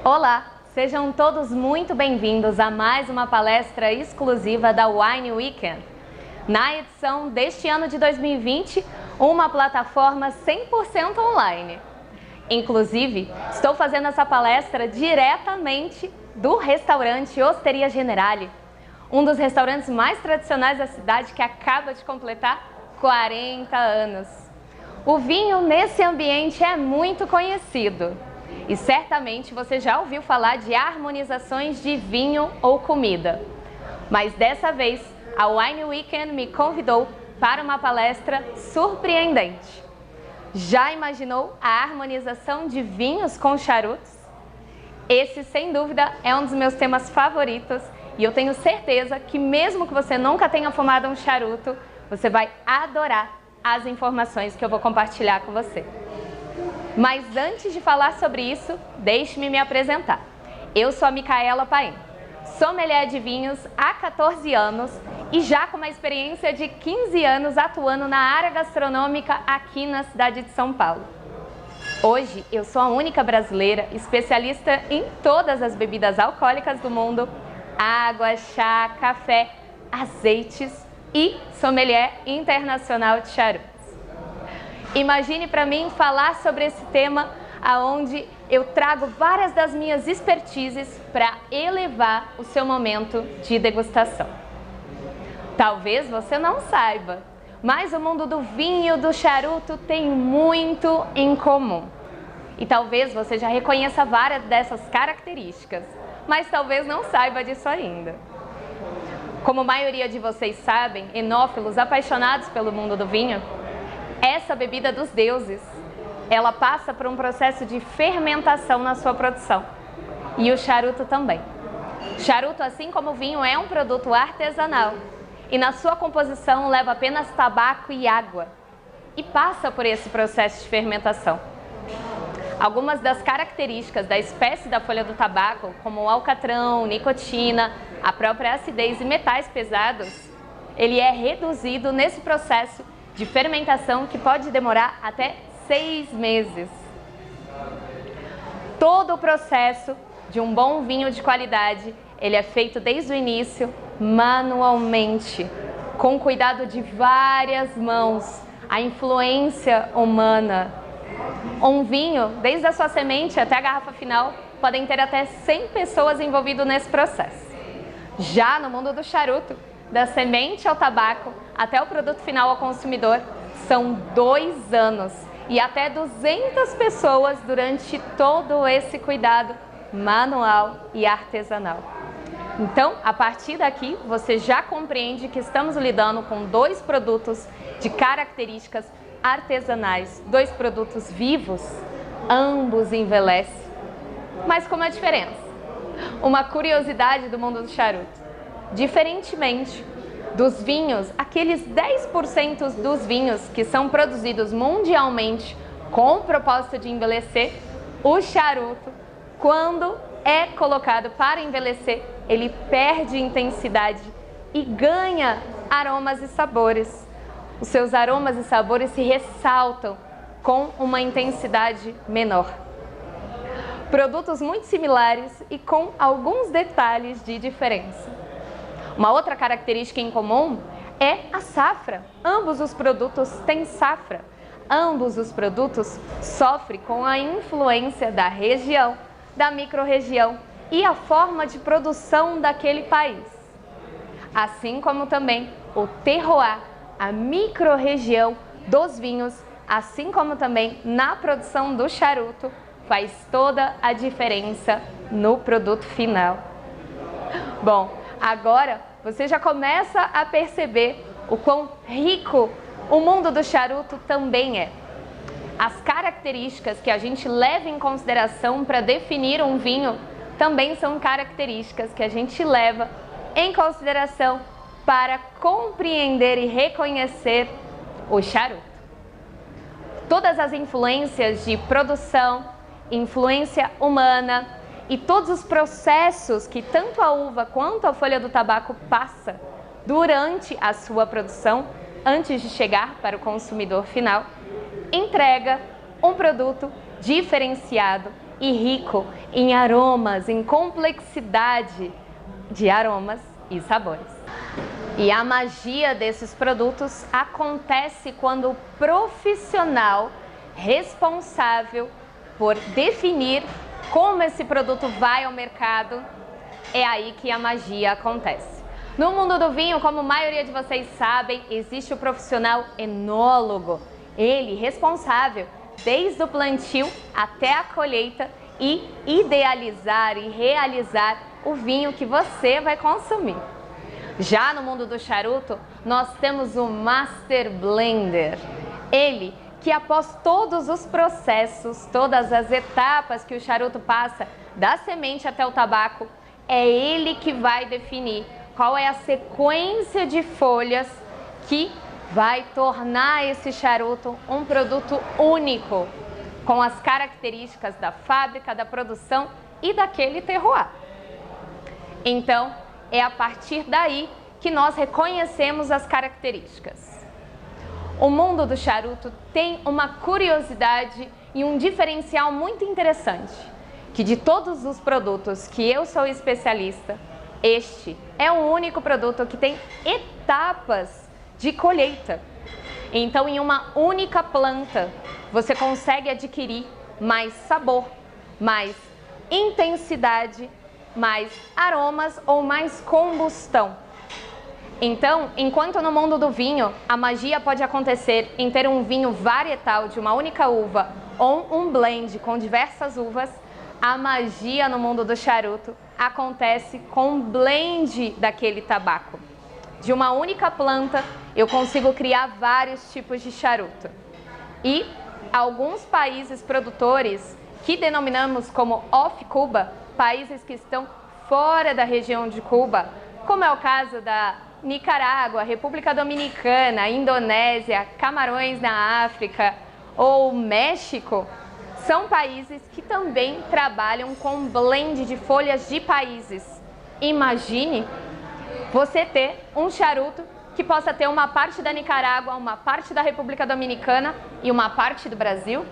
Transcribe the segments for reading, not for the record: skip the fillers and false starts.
Olá, sejam todos muito bem-vindos a mais uma palestra exclusiva da Wine Weekend. Na edição deste ano de 2020, uma plataforma 100% online. Inclusive, estou fazendo essa palestra diretamente do restaurante Osteria Generale, um dos restaurantes mais tradicionais da cidade que acaba de completar 40 anos. O vinho nesse ambiente é muito conhecido. E certamente você já ouviu falar de harmonizações de vinho ou comida. Mas dessa vez, a Wine Weekend me convidou para uma palestra surpreendente. Já imaginou a harmonização de vinhos com charutos? Esse, sem dúvida, é um dos meus temas favoritos e eu tenho certeza que mesmo que você nunca tenha fumado um charuto, você vai adorar as informações que eu vou compartilhar com você. Mas antes de falar sobre isso, deixe-me me apresentar. Eu sou a Micaela Paim, sommelier de vinhos há 14 anos e já com uma experiência de 15 anos atuando na área gastronômica aqui na cidade de São Paulo. Hoje eu sou a única brasileira especialista em todas as bebidas alcoólicas do mundo, água, chá, café, azeites e sommelier internacional de charutos. Imagine para mim falar sobre esse tema onde eu trago várias das minhas expertises para elevar o seu momento de degustação. Talvez você não saiba, mas o mundo do vinho e do charuto tem muito em comum. E talvez você já reconheça várias dessas características, mas talvez não saiba disso ainda. Como a maioria de vocês sabem, enófilos apaixonados pelo mundo do vinho, essa bebida dos deuses, ela passa por um processo de fermentação na sua produção. E o charuto também. Charuto, assim como o vinho, é um produto artesanal e na sua composição leva apenas tabaco e água e passa por esse processo de fermentação. Algumas das características da espécie da folha do tabaco, como o alcatrão, nicotina, a própria acidez e metais pesados, ele é reduzido nesse processo de fermentação que pode demorar até 6 meses. Todo o processo de um bom vinho de qualidade, ele é feito desde o início, manualmente, com cuidado de várias mãos, a influência humana. Um vinho, desde a sua semente até a garrafa final, podem ter até 100 pessoas envolvidas nesse processo. Já no mundo do charuto, da semente ao tabaco até o produto final ao consumidor, são 2 anos e até 200 pessoas durante todo esse cuidado manual e artesanal. Então, a partir daqui, você já compreende que estamos lidando com 2 produtos de características artesanais, 2 produtos vivos, ambos envelhecem. Mas com uma diferença, uma curiosidade do mundo do charuto. Diferentemente dos vinhos, aqueles 10% dos vinhos que são produzidos mundialmente com o propósito de envelhecer, o charuto, quando é colocado para envelhecer, ele perde intensidade e ganha aromas e sabores. Os seus aromas e sabores se ressaltam com uma intensidade menor. Produtos muito similares e com alguns detalhes de diferença. Uma outra característica em comum é a safra. Ambos os produtos têm safra. Ambos os produtos sofrem com a influência da região, da microrregião e a forma de produção daquele país. Assim como também o terroir, a microrregião dos vinhos, assim como também na produção do charuto, faz toda a diferença no produto final. Bom, agora você já começa a perceber o quão rico o mundo do charuto também é. As características que a gente leva em consideração para definir um vinho também são características que a gente leva em consideração para compreender e reconhecer o charuto. Todas as influências de produção, influência humana e todos os processos que tanto a uva quanto a folha do tabaco passa durante a sua produção, antes de chegar para o consumidor final, entrega um produto diferenciado e rico em aromas, em complexidade de aromas e sabores. E a magia desses produtos acontece quando o profissional responsável por definir como esse produto vai ao mercado, é aí que a magia acontece. No mundo do vinho, como a maioria de vocês sabem, existe o profissional enólogo, ele responsável desde o plantio até a colheita e idealizar e realizar o vinho que você vai consumir. Já no mundo do charuto, nós temos o Master Blender. Ele que após todos os processos, todas as etapas que o charuto passa, da semente até o tabaco, é ele que vai definir qual é a sequência de folhas que vai tornar esse charuto um produto único, com as características da fábrica, da produção e daquele terroir. Então, é a partir daí que nós reconhecemos as características. O mundo do charuto tem uma curiosidade e um diferencial muito interessante, que de todos os produtos que eu sou especialista, este é o único produto que tem etapas de colheita. Então, em uma única planta, você consegue adquirir mais sabor, mais intensidade, mais aromas ou mais combustão. Então, enquanto no mundo do vinho, a magia pode acontecer em ter um vinho varietal de uma única uva ou um blend com diversas uvas, a magia no mundo do charuto acontece com um blend daquele tabaco. De uma única planta, eu consigo criar vários tipos de charuto. E alguns países produtores, que denominamos como off-Cuba, países que estão fora da região de Cuba, como é o caso da Nicarágua, República Dominicana, Indonésia, Camarões na África ou México, são países que também trabalham com blend de folhas de países. Imagine você ter um charuto que possa ter uma parte da Nicarágua, uma parte da República Dominicana e uma parte do Brasil?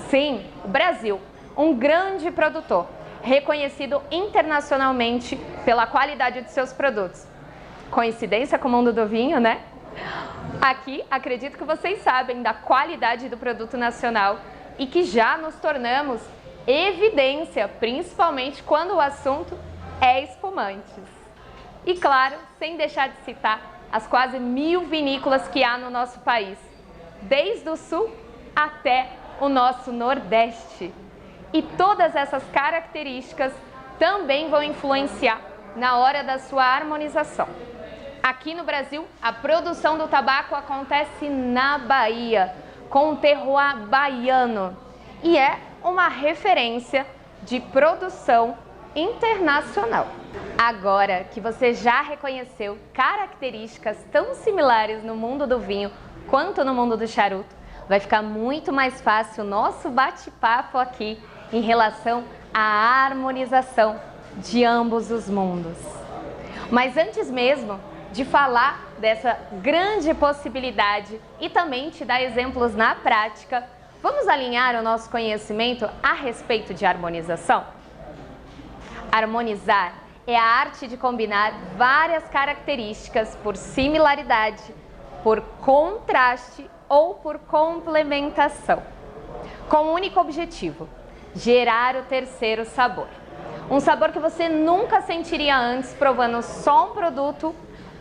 Sim, o Brasil, um grande produtor, reconhecido internacionalmente pela qualidade de seus produtos. Coincidência com o mundo do vinho, né? Aqui, acredito que vocês sabem da qualidade do produto nacional e que já nos tornamos evidência, principalmente quando o assunto é espumantes. E claro, sem deixar de citar as quase 1000 vinícolas que há no nosso país, desde o sul até o nosso nordeste. E todas essas características também vão influenciar na hora da sua harmonização. Aqui no Brasil, a produção do tabaco acontece na Bahia, com o terroir baiano, e é uma referência de produção internacional. Agora que você já reconheceu características tão similares no mundo do vinho quanto no mundo do charuto, vai ficar muito mais fácil o nosso bate-papo aqui em relação à harmonização de ambos os mundos. Mas antes mesmo de falar dessa grande possibilidade e também te dar exemplos na prática, vamos alinhar o nosso conhecimento a respeito de harmonização? Harmonizar é a arte de combinar várias características por similaridade, por contraste ou por complementação, com um único objetivo: gerar o terceiro sabor. Um sabor que você nunca sentiria antes provando só um produto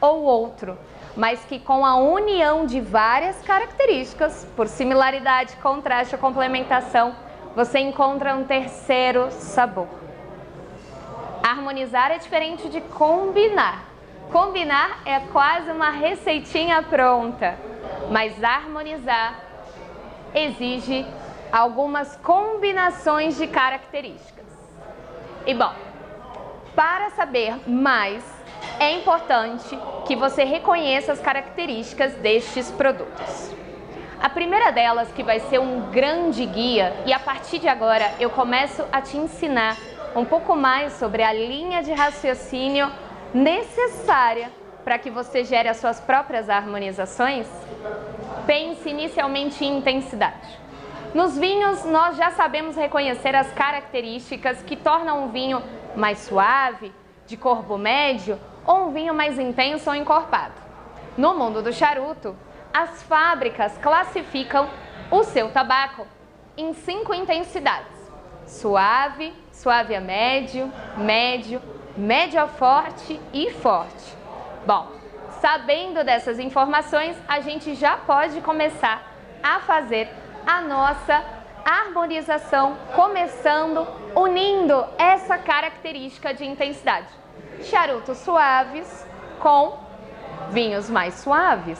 ou outro, mas que com a união de várias características, por similaridade, contraste ou complementação, você encontra um terceiro sabor. Harmonizar é diferente de combinar. Combinar é quase uma receitinha pronta, mas harmonizar exige algumas combinações de características. E bom, para saber mais, é importante que você reconheça as características destes produtos. A primeira delas, que vai ser um grande guia, e a partir de agora eu começo a te ensinar um pouco mais sobre a linha de raciocínio necessária para que você gere as suas próprias harmonizações. Pense inicialmente em intensidade. Nos vinhos, nós já sabemos reconhecer as características que tornam um vinho mais suave, de corpo médio, ou um vinho mais intenso ou encorpado. No mundo do charuto, as fábricas classificam o seu tabaco em 5 intensidades: suave, suave a médio, médio, médio a forte e forte. Bom, sabendo dessas informações, a gente já pode começar a fazer a nossa harmonização, começando unindo essa característica de intensidade. Charutos suaves com vinhos mais suaves.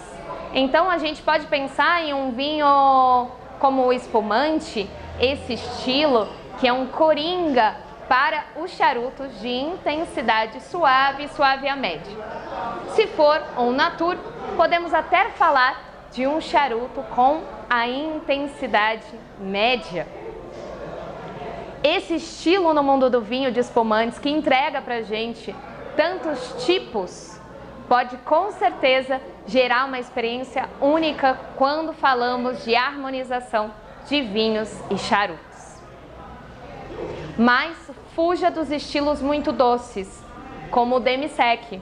Então a gente pode pensar em um vinho como o espumante, esse estilo que é um coringa para os charutos de intensidade suave, suave a média. Se for um natur, podemos até falar de um charuto com a intensidade média. Esse estilo no mundo do vinho de espumantes que entrega pra gente tantos tipos, pode com certeza gerar uma experiência única quando falamos de harmonização de vinhos e charutos. Mas fuja dos estilos muito doces, como o demi-sec.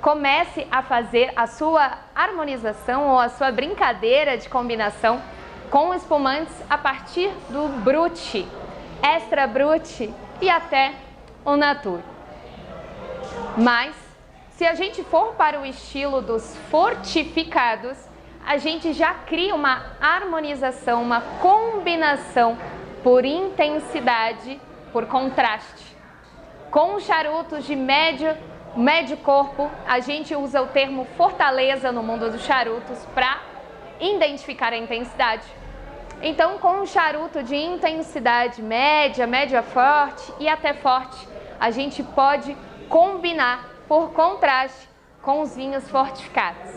Comece a fazer a sua harmonização ou a sua brincadeira de combinação com espumantes a partir do brut, extra brut e até o natur. Mas, se a gente for para o estilo dos fortificados, a gente já cria uma harmonização, uma combinação por intensidade, por contraste. Com charutos de médio corpo, a gente usa o termo fortaleza no mundo dos charutos para identificar a intensidade. Então, com um charuto de intensidade média, média forte e até forte, a gente pode combinar por contraste com os vinhos fortificados.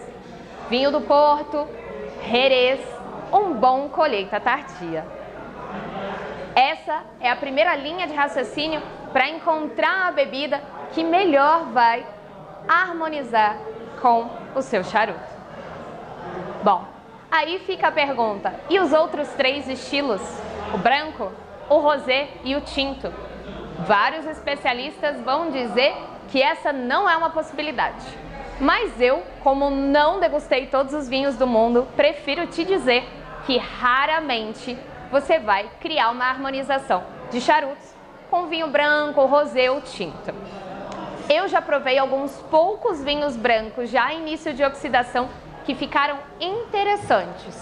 Vinho do Porto, Jerez, um bom colheita tardia. Essa é a primeira linha de raciocínio para encontrar a bebida que melhor vai harmonizar com o seu charuto. Bom, aí fica a pergunta, e os outros 3 estilos? O branco, o rosé e o tinto? Vários especialistas vão dizer que essa não é uma possibilidade. Mas eu, como não degustei todos os vinhos do mundo, prefiro te dizer que raramente você vai criar uma harmonização de charutos com vinho branco, rosé ou tinto. Eu já provei alguns poucos vinhos brancos já em início de oxidação que ficaram interessantes,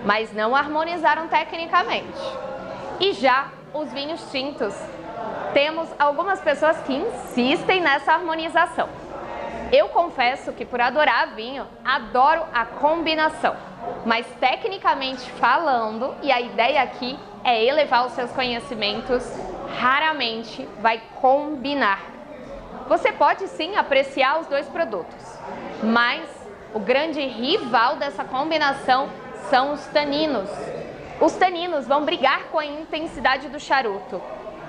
mas não harmonizaram tecnicamente. E já os vinhos tintos, temos algumas pessoas que insistem nessa harmonização. Eu confesso que por adorar vinho, adoro a combinação, mas tecnicamente falando, e a ideia aqui é elevar os seus conhecimentos, raramente vai combinar. Você pode sim apreciar os 2 produtos, mas o grande rival dessa combinação são os taninos. Os taninos vão brigar com a intensidade do charuto,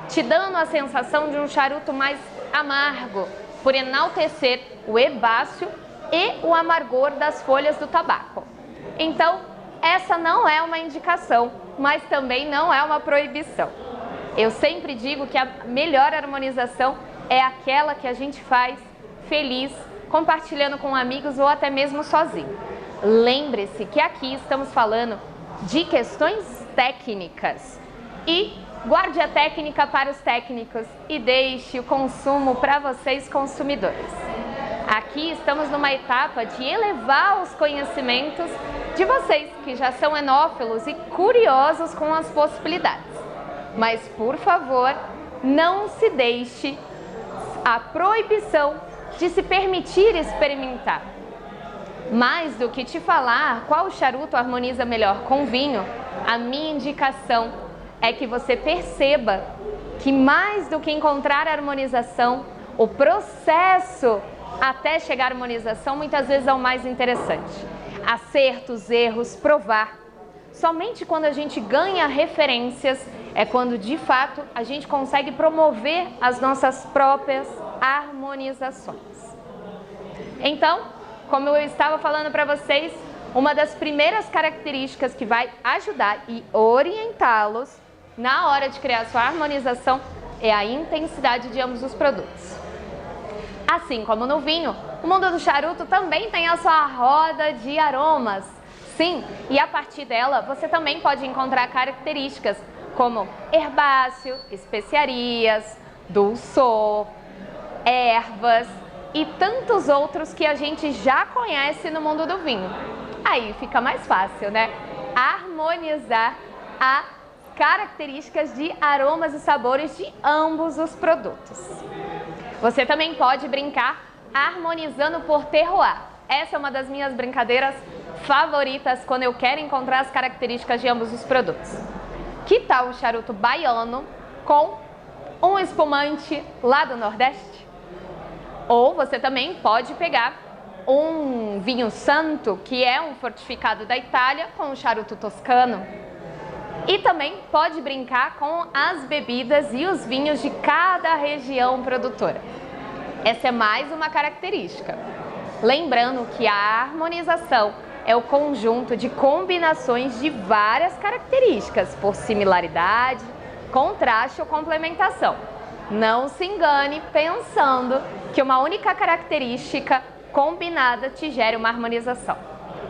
te dando a sensação de um charuto mais amargo, por enaltecer o herbáceo e o amargor das folhas do tabaco. Então, essa não é uma indicação, mas também não é uma proibição. Eu sempre digo que a melhor harmonização é aquela que a gente faz feliz, compartilhando com amigos ou até mesmo sozinho. Lembre-se que aqui estamos falando de questões técnicas e guarde a técnica para os técnicos e deixe o consumo para vocês consumidores. Aqui estamos numa etapa de elevar os conhecimentos de vocês que já são enófilos e curiosos com as possibilidades. Mas, por favor, não se deixe a proibição de se permitir experimentar. Mais do que te falar qual charuto harmoniza melhor com vinho, a minha indicação é que você perceba que mais do que encontrar a harmonização, o processo até chegar à harmonização muitas vezes é o mais interessante. Acertos, erros, provar. Somente quando a gente ganha referências é quando de fato a gente consegue promover as nossas próprias harmonizações. Então, como eu estava falando para vocês, Uma das primeiras características que vai ajudar e orientá-los na hora de criar sua harmonização é a intensidade de ambos os produtos. Assim como no vinho, o mundo do charuto também tem a sua roda de aromas. Sim, e a partir dela você também pode encontrar características como herbáceo, especiarias, dulçor, ervas e tantos outros que a gente já conhece no mundo do vinho. Aí fica mais fácil, né? Harmonizar as características de aromas e sabores de ambos os produtos. Você também pode brincar harmonizando por terroir. Essa é uma das minhas brincadeiras favoritas quando eu quero encontrar as características de ambos os produtos. Que tal o charuto baiano com um espumante lá do Nordeste? Ou você também pode pegar um vinho santo, que é um fortificado da Itália, com um charuto toscano. E também pode brincar com as bebidas e os vinhos de cada região produtora. Essa é mais uma característica. Lembrando que a harmonização é o conjunto de combinações de várias características, por similaridade, contraste ou complementação. Não se engane pensando que uma única característica combinada te gere uma harmonização.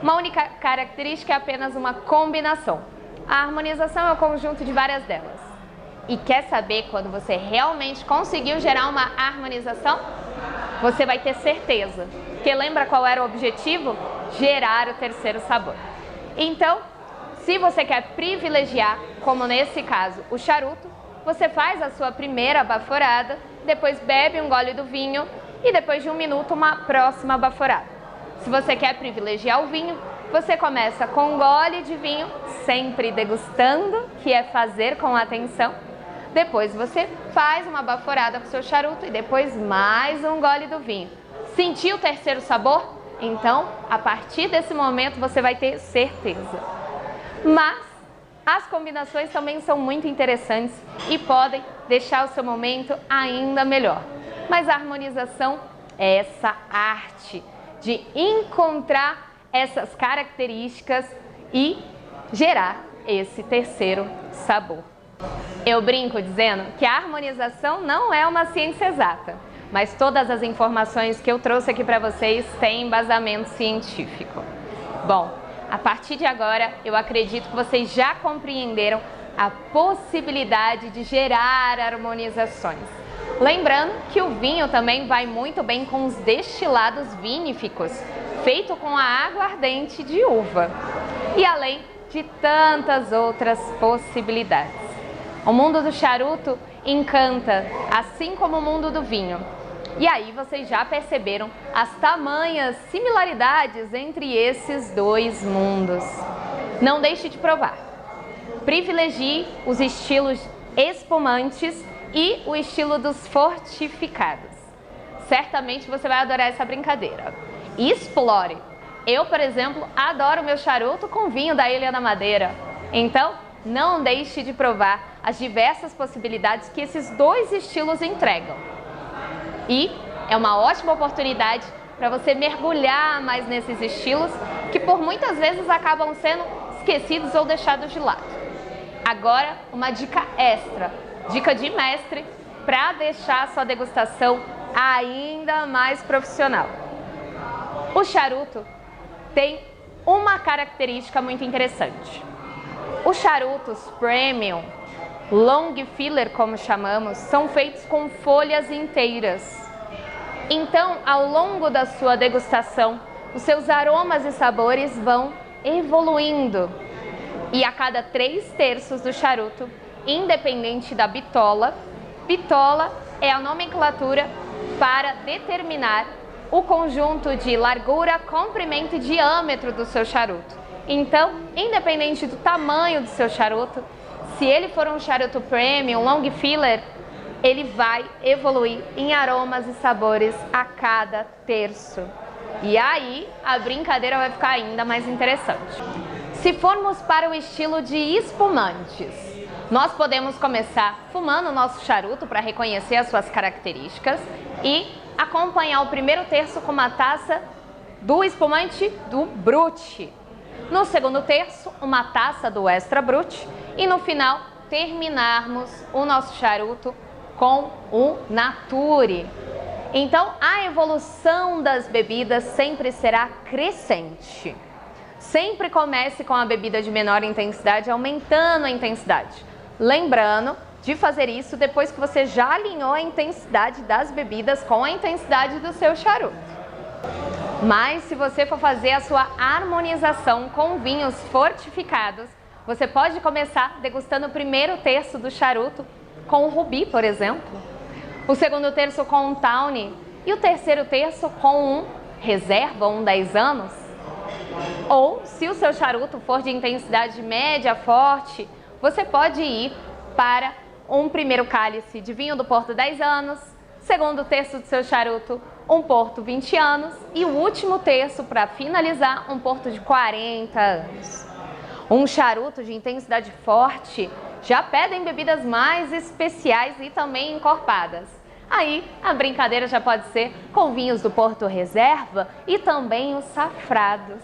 Uma única característica é apenas uma combinação. A harmonização é o conjunto de várias delas. E quer saber quando você realmente conseguiu gerar uma harmonização? Você vai ter certeza. Porque lembra qual era o objetivo? Gerar o terceiro sabor. Então, se você quer privilegiar, como nesse caso, o charuto, você faz a sua primeira baforada, depois bebe um gole do vinho e depois de 1 minuto uma próxima baforada. Se você quer privilegiar o vinho, você começa com um gole de vinho, sempre degustando, que é fazer com atenção. Depois você faz uma baforada com o seu charuto e depois mais um gole do vinho. Sentiu o terceiro sabor? Então, a partir desse momento você vai ter certeza. Mas as combinações também são muito interessantes e podem deixar o seu momento ainda melhor. Mas a harmonização é essa arte de encontrar essas características e gerar esse terceiro sabor. Eu brinco dizendo que a harmonização não é uma ciência exata, mas todas as informações que eu trouxe aqui para vocês têm embasamento científico. Bom, a partir de agora, eu acredito que vocês já compreenderam a possibilidade de gerar harmonizações. Lembrando que o vinho também vai muito bem com os destilados viníficos, feito com a aguardente de uva. E além de tantas outras possibilidades. O mundo do charuto encanta, assim como o mundo do vinho. E aí vocês já perceberam as tamanhas similaridades entre esses dois mundos. Não deixe de provar. Privilegie os estilos espumantes e o estilo dos fortificados. Certamente você vai adorar essa brincadeira. Explore! Eu, por exemplo, adoro meu charuto com vinho da Ilha da Madeira. Então, não deixe de provar as diversas possibilidades que esses dois estilos entregam. E é uma ótima oportunidade para você mergulhar mais nesses estilos que por muitas vezes acabam sendo esquecidos ou deixados de lado. Agora, uma dica extra, dica de mestre para deixar a sua degustação ainda mais profissional. O charuto tem uma característica muito interessante. Os charutos premium, long filler como chamamos, são feitos com folhas inteiras. Então, ao longo da sua degustação, os seus aromas e sabores vão evoluindo. E a cada 3/3 do charuto, independente da bitola, bitola é a nomenclatura para determinar o conjunto de largura, comprimento e diâmetro do seu charuto. Então, independente do tamanho do seu charuto, se ele for um charuto premium, long filler, ele vai evoluir em aromas e sabores a cada terço. E aí, a brincadeira vai ficar ainda mais interessante. Se formos para o estilo de espumantes, nós podemos começar fumando o nosso charuto para reconhecer as suas características e acompanhar o primeiro terço com uma taça do espumante do Brut. No segundo terço, uma taça do Extra Brut e no final terminarmos o nosso charuto com o Nature. Então, a evolução das bebidas sempre será crescente. Sempre comece com a bebida de menor intensidade, aumentando a intensidade. Lembrando de fazer isso depois que você já alinhou a intensidade das bebidas com a intensidade do seu charuto. Mas se você for fazer a sua harmonização com vinhos fortificados, você pode começar degustando o primeiro terço do charuto com o Rubi, por exemplo, o segundo terço com um Tawny e o terceiro terço com um Reserva, um 10 anos. Ou, se o seu charuto for de intensidade média forte, você pode ir para um primeiro cálice de vinho do Porto 10 anos, segundo terço do seu charuto, um Porto 20 anos e o último terço, para finalizar, um Porto de 40 anos. Um charuto de intensidade forte já pedem bebidas mais especiais e também encorpadas. Aí a brincadeira já pode ser com vinhos do Porto Reserva e também os safrados.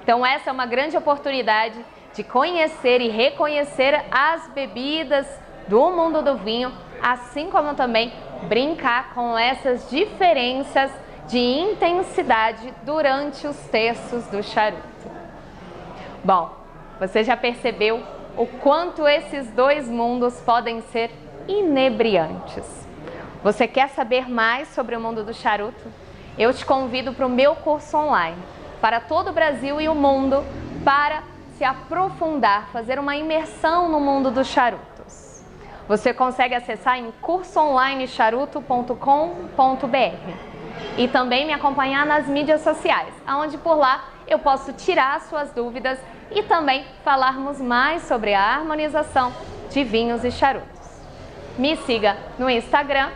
Então essa é uma grande oportunidade de conhecer e reconhecer as bebidas do mundo do vinho, assim como também brincar com essas diferenças de intensidade durante os terços do charuto. Bom, você já percebeu o quanto esses dois mundos podem ser inebriantes? Você quer saber mais sobre o mundo do charuto? Eu te convido para o meu curso online, para todo o Brasil e o mundo, para se aprofundar, fazer uma imersão no mundo dos charutos. Você consegue acessar em cursoonlinecharuto.com.br e também me acompanhar nas mídias sociais, onde por lá eu posso tirar suas dúvidas e também falarmos mais sobre a harmonização de vinhos e charutos. Me siga no Instagram,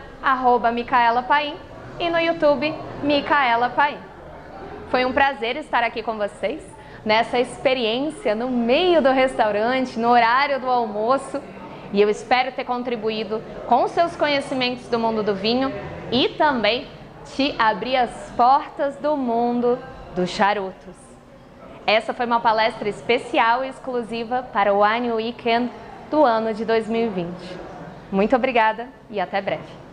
@MicaelaPaim, e no YouTube, Micaela Paim. Foi um prazer estar aqui com vocês, nessa experiência no meio do restaurante, no horário do almoço, e eu espero ter contribuído com seus conhecimentos do mundo do vinho e também te abrir as portas do mundo dos charutos. Essa foi uma palestra especial e exclusiva para o Wine Weekend do ano de 2020. Muito obrigada e até breve.